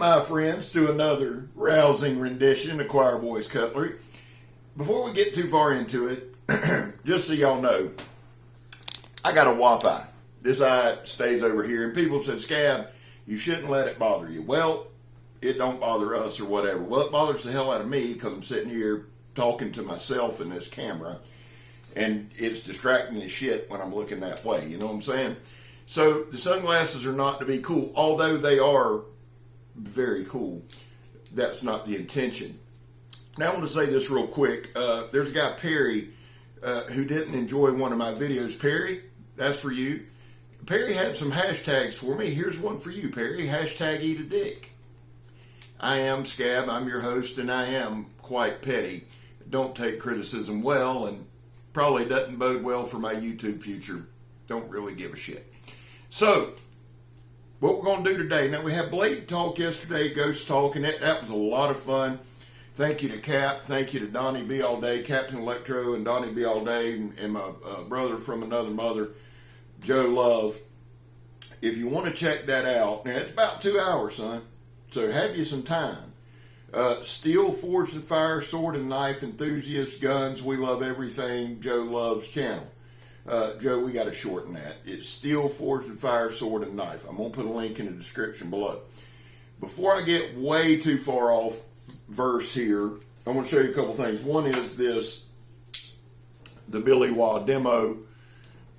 my friends, to another rousing rendition of Choir Boys Cutlery. Before we get too far into it, just so y'all know, I got a whop eye. This eye stays over here, and people said, Scab, you shouldn't let it bother you. Well, it don't bother us or whatever. Well, it bothers the hell out of me because I'm sitting here talking to myself in this camera, and it's distracting as shit when I'm looking that way. You know what I'm saying? So the sunglasses are not to be cool, although they are very cool. That's not the intention. Now I want to say this real quick. There's a guy, Perry, who didn't enjoy one of my videos. Perry, that's for you. Perry had some hashtags for me. Here's one for you, Perry. Hashtag eat a dick. I am Scab. I'm your host, and I am quite petty. Don't take criticism well, and probably doesn't bode well for my YouTube future. Don't really give a shit. So, what we're going to do today, now we had Blade Talk yesterday, Ghost Talk, and that was a lot of fun. Thank you to Cap, thank you to Donnie B All Day, Captain Electro and Donnie B All Day, and my brother from another mother, Joe Love. If you want to check that out, now it's about 2 hours, son, so have you some time. Steel, Forged and Fire, Sword and Knife Enthusiasts, Guns, We Love Everything, Joe Love's channel. Joe, we got to shorten that. It's Steel, Forged and Fire, Sword and Knife. I'm going to put a link in the description below. Before I get way too far off verse here, I want to show you a couple things. One is this, the Billy Wah demo,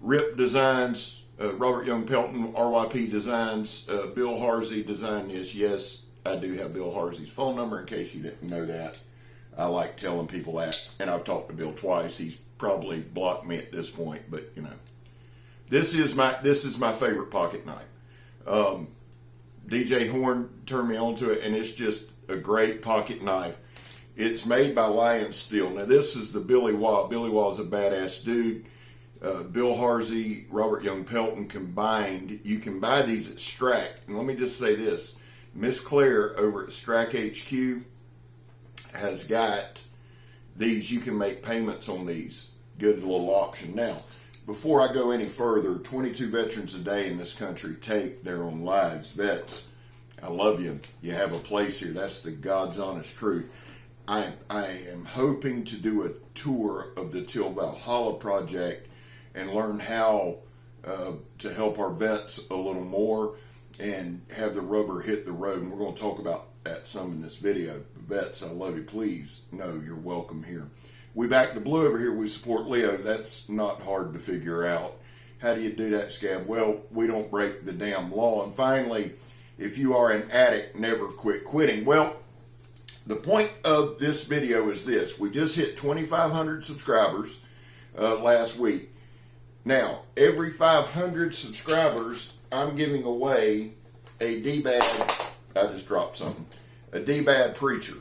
Rip Designs, Robert Young Pelton, RYP Designs, Bill Harsey designed this. Yes, I do have Bill Harsey's phone number in case you didn't know that. I like telling people that, and I've talked to Bill twice. He's probably blocked me at this point, but you know, this is my favorite pocket knife. DJ Horn turned me onto it, and it's just a great pocket knife. It's made by Lion Steel. Now this is the Billy Wah. Billy Wah is a badass dude. Bill Harsey, Robert Young Pelton combined. You can buy these at Strack. And let me just say this: Miss Claire over at Strack HQ has got these. You can make payments on these. Good little option. Now, before I go any further, 22 veterans a day in this country take their own lives. Vets, I love you. You have a place here. That's the God's honest truth. I am hoping to do a tour of the Til Valhalla Project and learn how to help our vets a little more and have the rubber hit the road. And we're going to talk about that some in this video. Vets, I love you. Please know you're welcome here. We back the blue over here. We support Leo. That's not hard to figure out. How do you do that, Scab? Well, we don't break the damn law. And finally, if you are an addict, never quit quitting. Well, the point of this video is this. We just hit 2,500 subscribers last week. Now, every 500 subscribers, I'm giving away a D-Bad, I just dropped something, a D-Bad preacher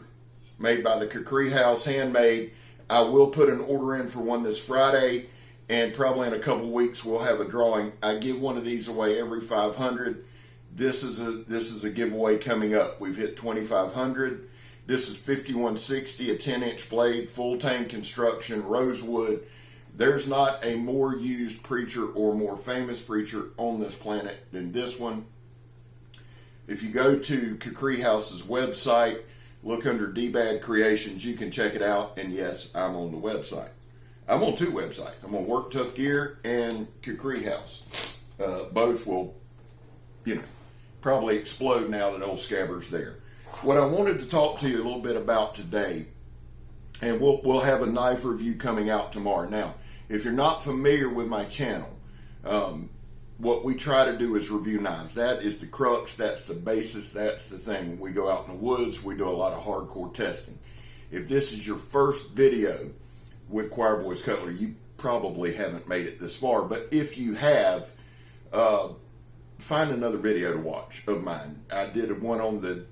made by the Kukri House, handmade. I will put an order in for one this Friday, and probably in a couple weeks we'll have a drawing. I give one of these away every 500. This is a giveaway coming up. We've hit 2,500. This is 5160, a 10-inch blade, full tank construction, rosewood. There's not a more used preacher or more famous preacher on this planet than this one. If you go to Kukri House's website, look under D-Bad Creations, you can check it out. And yes, I'm on the website. I'm on two websites. I'm on Work Tough Gear and Kukri House. Both will, you know, probably explode now that old Scabber's there. What I wanted to talk to you a little bit about today, and we'll have a knife review coming out tomorrow. Now, if you're not familiar with my channel, what we try to do is review knives. That is the crux, that's the basis, that's the thing. We go out in the woods, we do a lot of hardcore testing. If this is your first video with Choir Boys Cutlery, you probably haven't made it this far, but if you have, find another video to watch of mine. I did one on the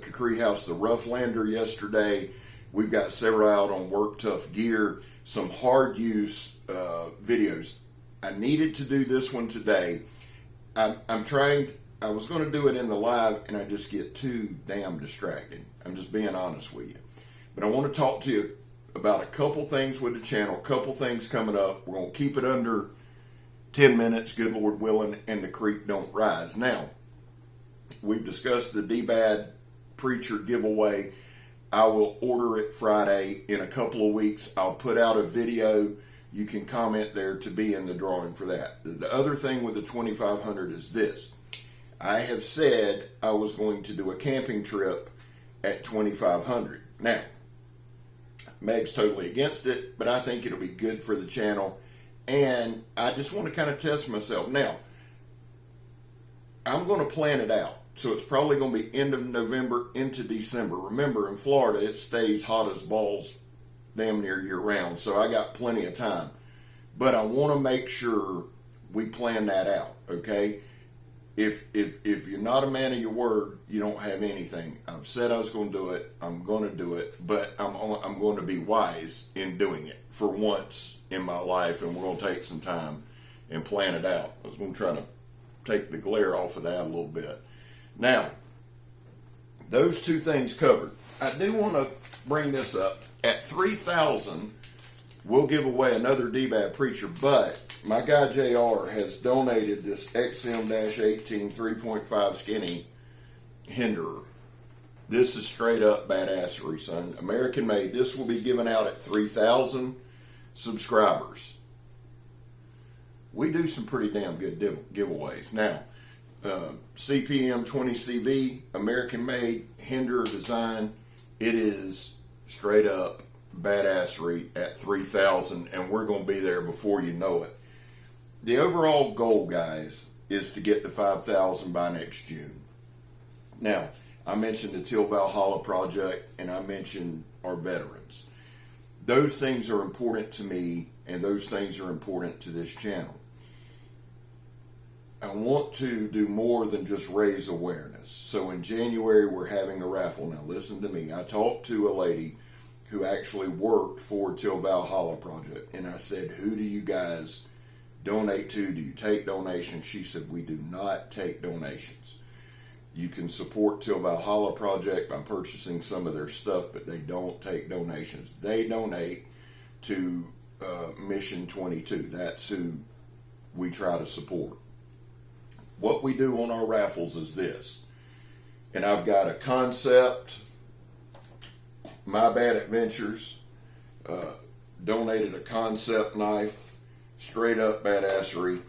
Kukri House, the Roughlander yesterday. We've got several out on Work Tough Gear, some hard use videos. I needed to do this one today. I was going to do it in the live, and I just get too damn distracted. I'm just being honest with you. But I want to talk to you about a couple things with the channel, a couple things coming up. We're going to keep it under 10 minutes, good Lord willing, and the creek don't rise. Now, we've discussed the D-Bad Preacher giveaway. I will order it Friday. In a couple of weeks, I'll put out a video. You can comment there to be in the drawing for that. The other thing with the 2500 is this. I have said I was going to do a camping trip at 2500. Now, Meg's totally against it, but I think it'll be good for the channel. And I just want to kind of test myself. Now, I'm going to plan it out. So it's probably going to be end of November into December. Remember, in Florida, it stays hot as balls damn near year round. So I got plenty of time. But I want to make sure we plan that out, okay? If you're not a man of your word, you don't have anything. I've said I was going to do it. I'm going to do it. But I'm going to be wise in doing it for once in my life. And we're going to take some time and plan it out. I was going to try to take the glare off of that a little bit. Now, those two things covered. I do want to bring this up. At 3,000, we'll give away another D-Bad Preacher, but my guy JR has donated this XM-18 3.5 skinny hinderer. This is straight up badassery, son. American made. This will be given out at 3,000 subscribers. We do some pretty damn good giveaways. Now, CPM 20CV, American made, hinderer design. It is straight up badassery at 3,000, and we're going to be there before you know it. The overall goal, guys, is to get to 5,000 by next June. Now, I mentioned the Til Valhalla Project, and I mentioned our veterans. Those things are important to me, and those things are important to this channel. I want to do more than just raise awareness. So in January, we're having a raffle. Now, listen to me. I talked to a lady who actually worked for Til Valhalla Project, and I said, who do you guys donate to? Do you take donations? She said, we do not take donations. You can support Til Valhalla Project by purchasing some of their stuff, but they don't take donations. They donate to Mission 22. That's who we try to support. What we do on our raffles is this, and I've got a concept. My Bad Adventures donated a concept knife, straight up badassery.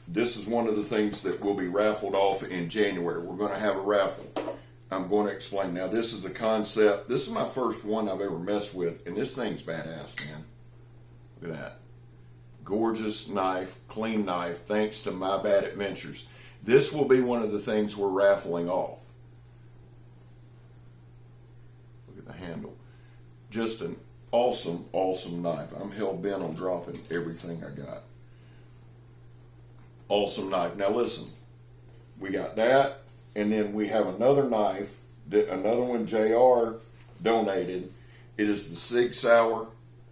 This is one of the things that will be raffled off in January. We're going to have a raffle. I'm going to explain. Now, this is a concept. This is my first one I've ever messed with, and this thing's badass, man. Look at that. Gorgeous knife, clean knife, thanks to My Bad Adventures. This will be one of the things we're raffling off. Look at the handle. Just an awesome, awesome knife. I'm hell-bent on dropping everything I got. Awesome knife. Now listen, we got that, and then we have another knife, that another one JR donated. It is the Sig Sauer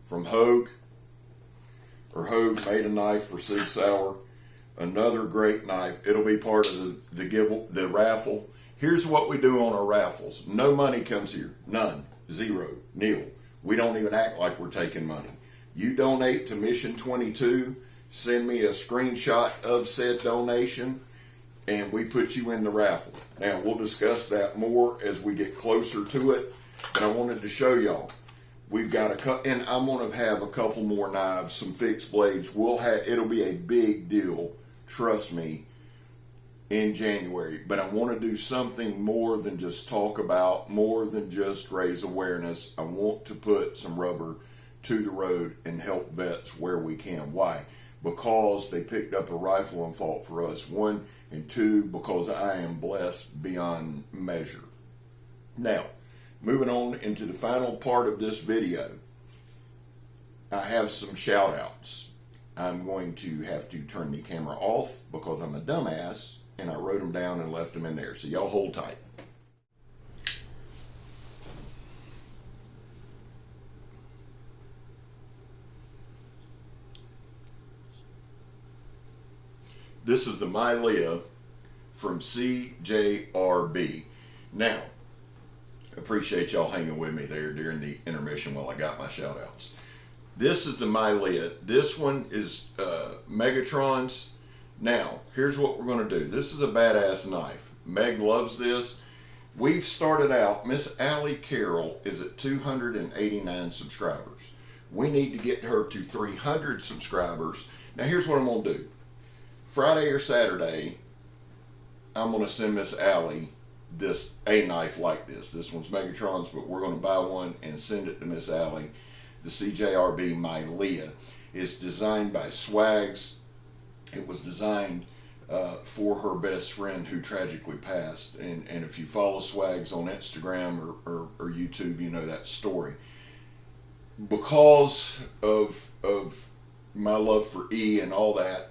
from Hogue. Or Hogue made a knife for Sig Sauer. Another great knife. It'll be part of the raffle. Here's what we do on our raffles. No money comes here. None. Zero. Nil. We don't even act like we're taking money. You donate to Mission 22, send me a screenshot of said donation, and we put you in the raffle. Now, we'll discuss that more as we get closer to it, but I wanted to show y'all. We've got and I'm going to have a couple more knives, some fixed blades. It'll be a big deal, trust me, in January. But I want to do something more than just talk about, more than just raise awareness. I want to put some rubber to the road and help vets where we can. Why? Because they picked up a rifle and fought for us. One, and two, because I am blessed beyond measure. Now, moving on into the final part of this video, I have some shout outs. I'm going to have to turn the camera off because I'm a dumbass and I wrote them down and left them in there. So y'all hold tight. This is the Mylea from CJRB. Now, appreciate y'all hanging with me there during the intermission while I got my shout outs. This is the Mylea. This one is Megatron's. Now, here's what we're going to do. This is a badass knife. Meg loves this. We've started out, Miss Allie Carroll is at 289 subscribers. We need to get her to 300 subscribers. Now here's what I'm going to do. Friday or Saturday, I'm going to send Miss Allie a knife like this. This one's Megatron's, but we're going to buy one and send it to Miss Allie. The CJRB Mylea is designed by Swags. It was designed for her best friend who tragically passed. And if you follow Swags on Instagram or YouTube, you know that story. Because of my love for E and all that,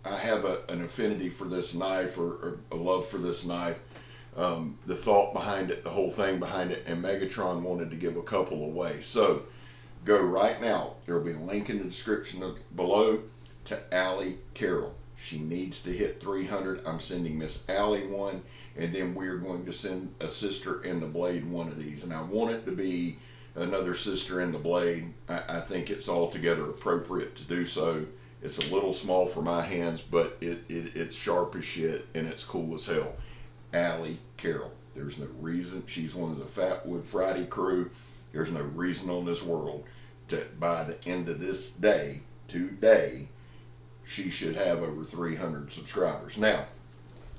I have an affinity for this knife, or a love for this knife. The thought behind it, the whole thing behind it, and Megatron wanted to give a couple away. So go right now. There will be a link in the description below to Allie Carroll. She needs to hit 300. I'm sending Miss Allie one, and then we're going to send a Sister in the Blade one of these. And I want it to be another Sister in the Blade. I think it's altogether appropriate to do so. It's a little small for my hands, but it's sharp as shit, and it's cool as hell. Allie Carroll. There's no reason. She's one of the Fatwood Friday crew. There's no reason on this world that by the end of this day, today, she should have over 300 subscribers. Now,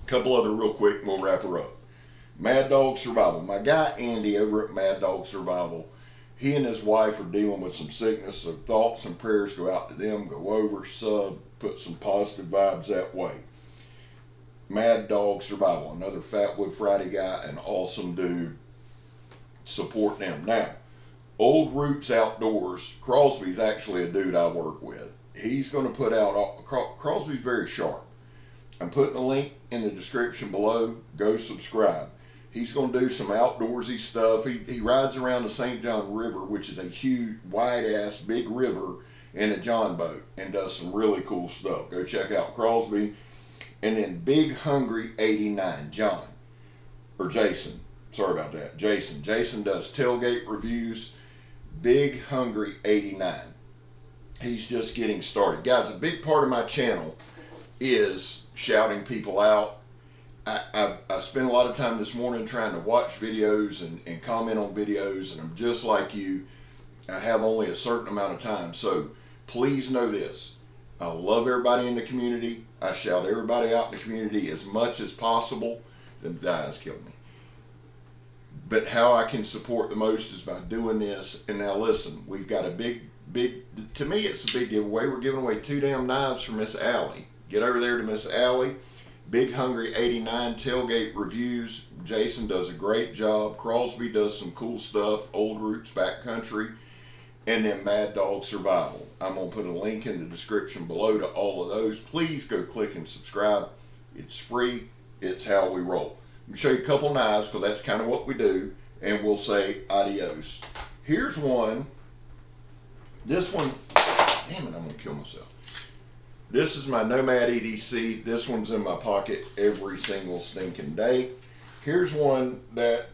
a couple other real quick and we'll wrap her up. Mad Dog Survival. My guy Andy over at Mad Dog Survival, he and his wife are dealing with some sickness, so thoughts and prayers go out to them. Go over, sub, put some positive vibes that way. Mad Dog Survival, another Fatwood Friday guy, an awesome dude. Support them. Now, Old Roots Outdoors, Crosby's actually a dude I work with. He's going to put out, Crosby's very sharp. I'm putting a link in the description below. Go subscribe. He's going to do some outdoorsy stuff. He rides around the St. John River, which is a huge, wide-ass, big river, in a John boat, and does some really cool stuff. Go check out Crosby. And then Big Hungry 89, Jason. Sorry about that. Jason. Jason does tailgate reviews. Big Hungry 89. He's just getting started. Guys, a big part of my channel is shouting people out. I spent a lot of time this morning trying to watch videos and comment on videos, and I'm just like you. I have only a certain amount of time. So please know this. I love everybody in the community. I shout everybody out in the community as much as possible. Them guys killed me. But how I can support the most is by doing this. And now listen, we've got a big, to me it's a big giveaway. We're giving away 2 damn knives for Miss Allie. Get over there to Miss Allie. Big Hungry 89 tailgate reviews. Jason does a great job. Crosby does some cool stuff. Old Roots Backcountry. And then Mad Dog Survival. I'm going to put a link in the description below to all of those. Please go click and subscribe. It's free. It's how we roll. Let me show you a couple knives, because that's kind of what we do. And we'll say adios. Here's one. This one, damn it, I'm going to kill myself. This is my Nomad EDC. This one's in my pocket every single stinking day. Here's one that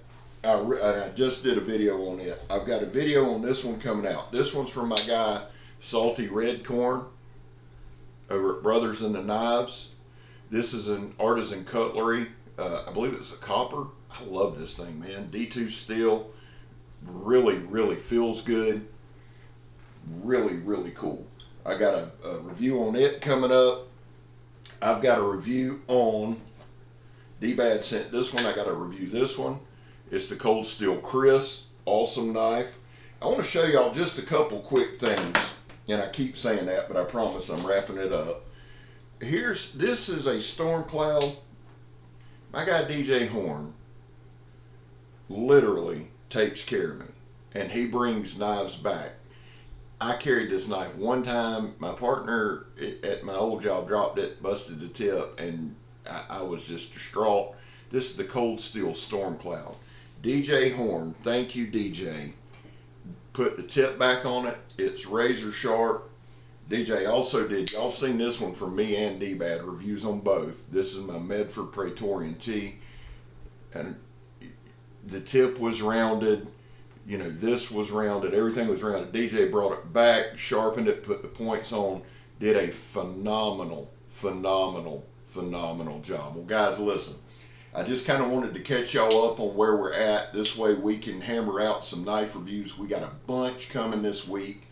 I just did a video on it. I've got a video on this one coming out. This one's from my guy, Salty Red Corn, over at Brothers in the Knives. This is an artisan cutlery. I believe it's a copper. I love this thing, man. D2 steel. Really, really feels good. Really, really cool. I got a review on it coming up. I've got a review on, D-Bad sent this one. I got to review this one. It's the Cold Steel Chris. Awesome knife. I want to show y'all just a couple quick things. And I keep saying that, but I promise I'm wrapping it up. This is a Storm Cloud. My guy DJ Horn literally takes care of me. And he brings knives back. I carried this knife one time. My partner at my old job dropped it, busted the tip, and I was just distraught. This is the Cold Steel Storm Cloud. DJ Horn, thank you, DJ. Put the tip back on it. It's razor sharp. DJ also did, y'all seen this one from me and D-Bad, reviews on both. This is my Medford Praetorian T. And the tip was rounded. You know, this was rounded. Everything was rounded. DJ brought it back, sharpened it, put the points on. Did a phenomenal job. Well, guys, listen. I just kind of wanted to catch y'all up on where we're at. This way we can hammer out some knife reviews. We got a bunch coming this week.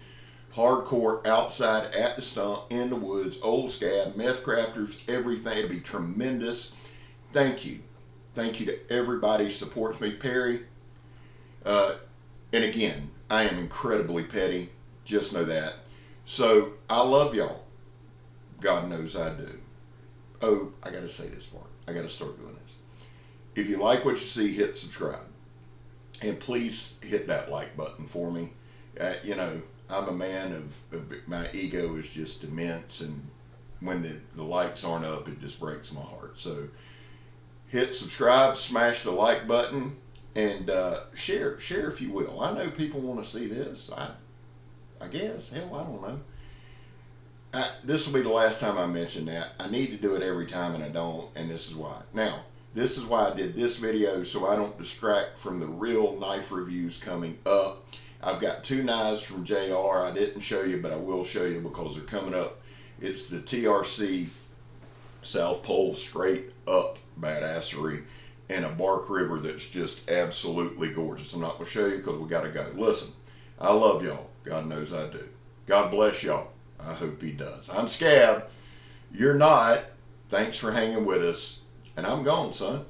Hardcore, outside, at the stump, in the woods, old scab, meth crafters, everything. It'll be tremendous. Thank you. Thank you to everybody who supports me. Perry, and again, I am incredibly petty. Just know that. So, I love y'all. God knows I do. Oh, I got to say this part. I got to start doing this. If you like what you see, hit subscribe. And please hit that like button for me. You know, I'm a man of my ego is just immense. And when the likes aren't up, it just breaks my heart. So, hit subscribe, smash the like button, and share if you will. I know people want to see this. I guess. Hell, I don't know. This will be the last time I mention that. I need to do it every time, and I don't, and this is why. Now, this is why I did this video, so I don't distract from the real knife reviews coming up. I've got 2 knives from JR. I didn't show you, but I will show you because they're coming up. It's the TRC South Pole straight up badassery and a bark river that's just absolutely gorgeous. I'm not going to show you because we got to go. Listen, I love y'all. God knows I do. God bless y'all. I hope he does. I'm Scab. You're not. Thanks for hanging with us. And I'm gone, son.